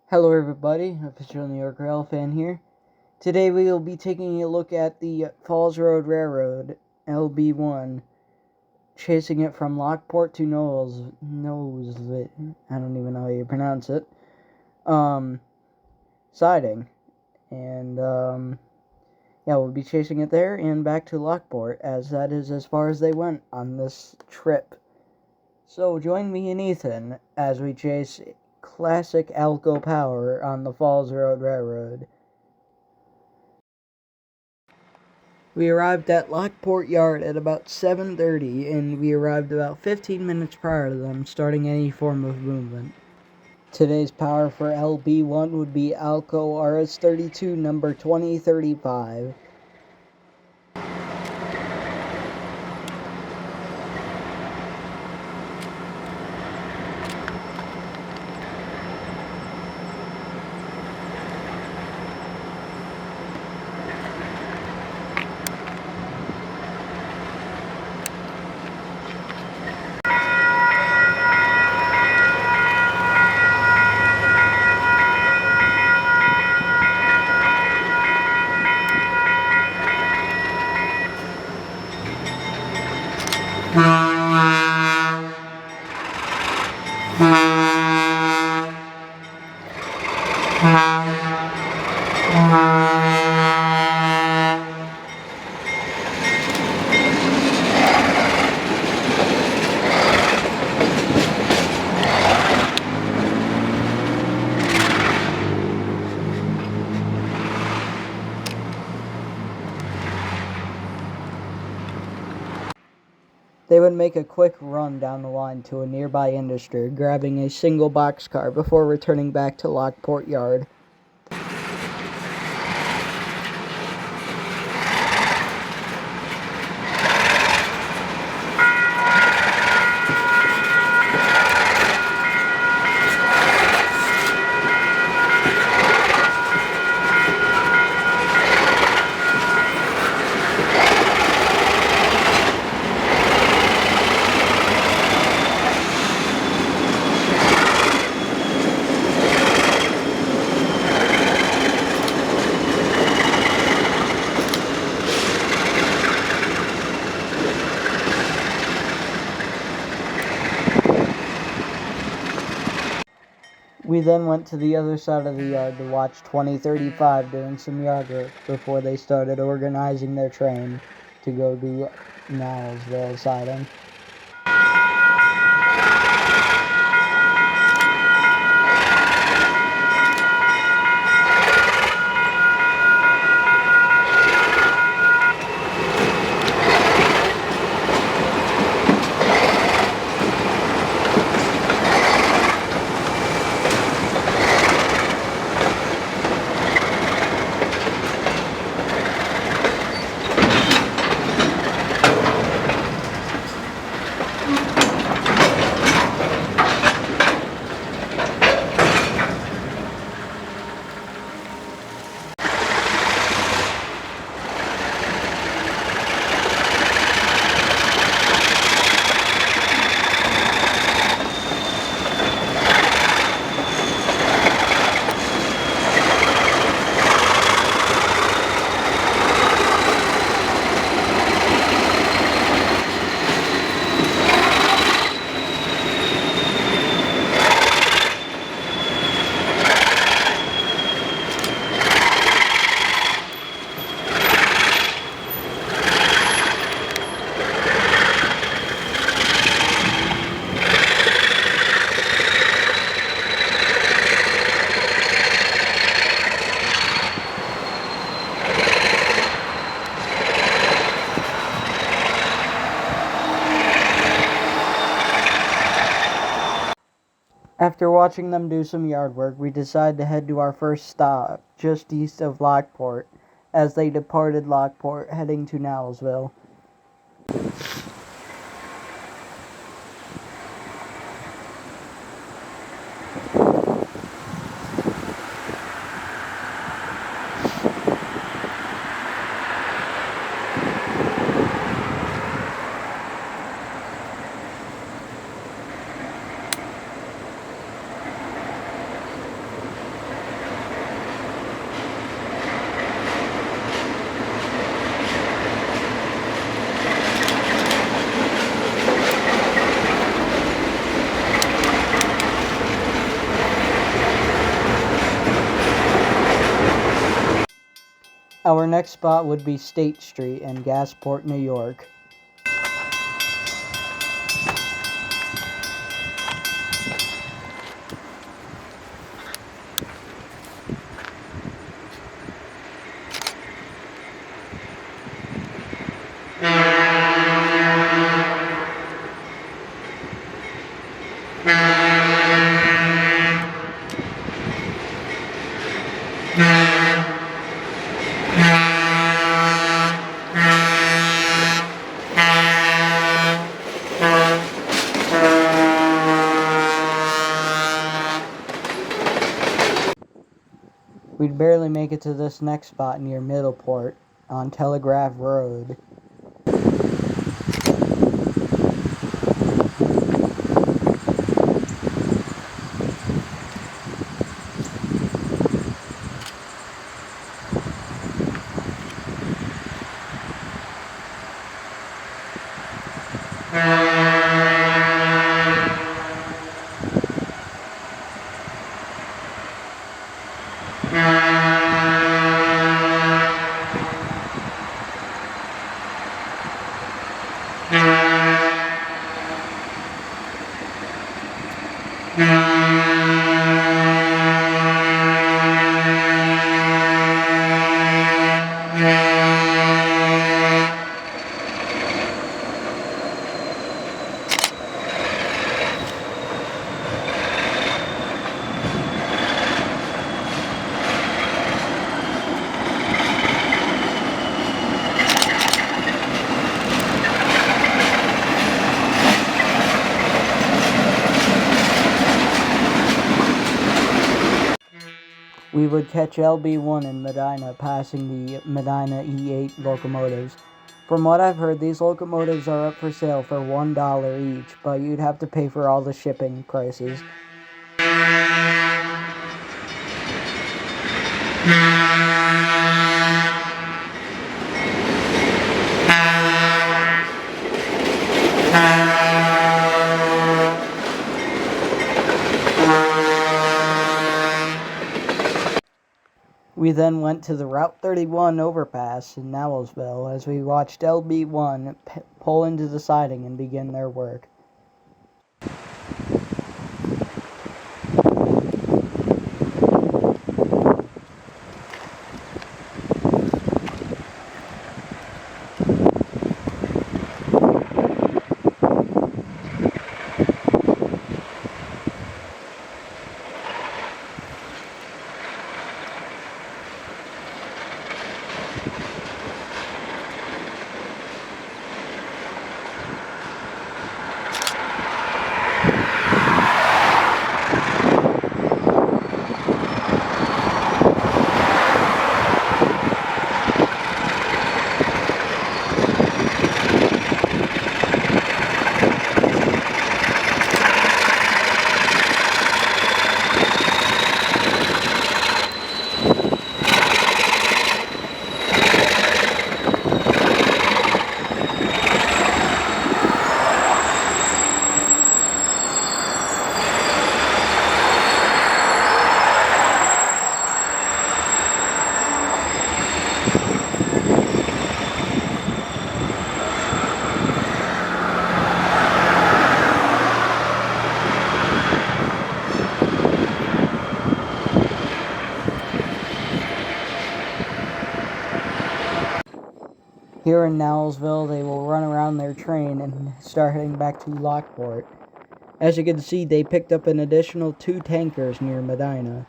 Hello everybody, official New York Railfan here. Today we will be taking a look at the Falls Road Railroad, LB1, chasing it from Lockport to Knowlesville, I don't even know how you pronounce it, siding. And, yeah, we'll be chasing it there and back to Lockport, as that is as far as they went on this trip. So join me and Ethan as we chase classic Alco power on the Falls Road Railroad. We arrived at Lockport Yard at about 7:30, and we arrived about 15 minutes prior to them starting any form of movement. Today's power for LB1 would be Alco RS32 number 2035. They would make a quick run down the line to a nearby industry, grabbing a single boxcar before returning back to Lockport Yard. We then went to the other side of the yard to watch 2035 doing some yard work before they started organizing their train to go to Knowlesville siding. After watching them do some yard work, we decided to head to our first stop, just east of Lockport, as they departed Lockport, heading to Knowlesville. Our next spot would be State Street in Gasport, New York. We'd barely make it to this next spot near Middleport on Telegraph Road. We would catch LB1 in Medina, passing the Medina E8 locomotives. From what I've heard, these locomotives are up for sale for $1 each, but you'd have to pay for all the shipping prices. We then went to the Route 31 overpass in Knowlesville as we watched LB1 pull into the siding and begin their work. Here in Knowlesville, they will run around their train and start heading back to Lockport. As you can see, they picked up an additional 2 tankers near Medina.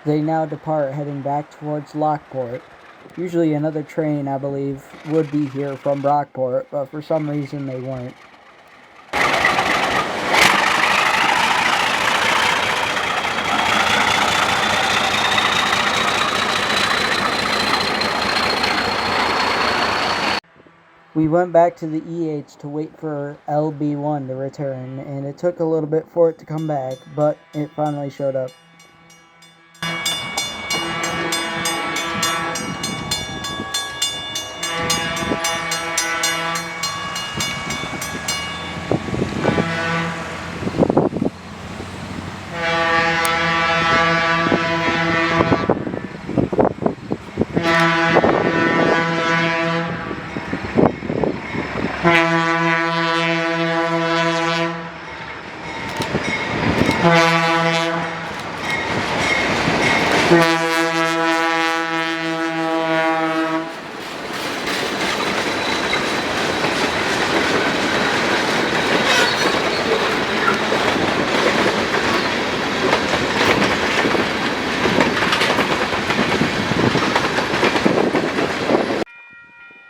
They now depart, heading back towards Lockport. Usually another train, I believe, would be here from Rockport, but for some reason they weren't. We went back to the E8s to wait for LB1 to return, and it took a little bit for it to come back, but it finally showed up.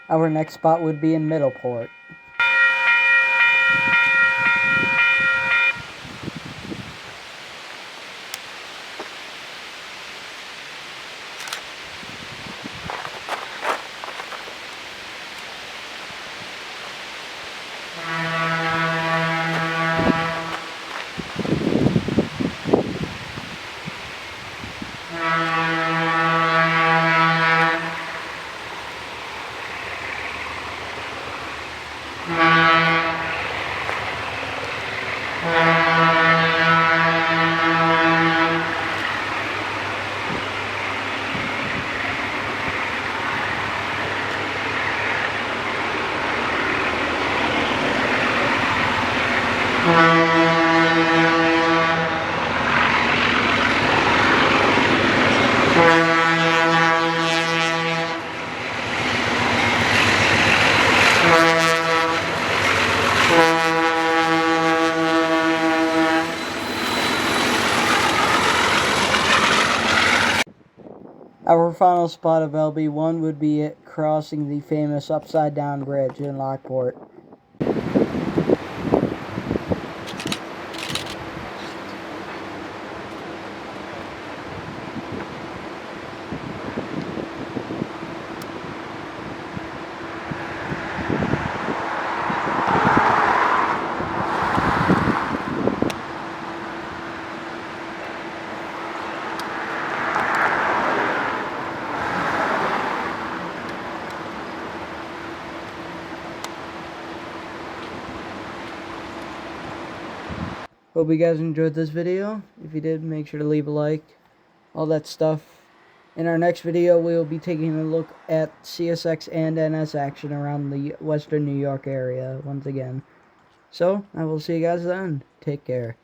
Our next spot would be in Middleport. Our final spot of LB1 would be it crossing the famous upside-down bridge in Lockport. Hope you guys enjoyed this video. If you did, make sure to leave a like, all that stuff. In our next video, we will be taking a look at CSX and NS action around the Western New York area once again. So, I will see you guys then. Take care.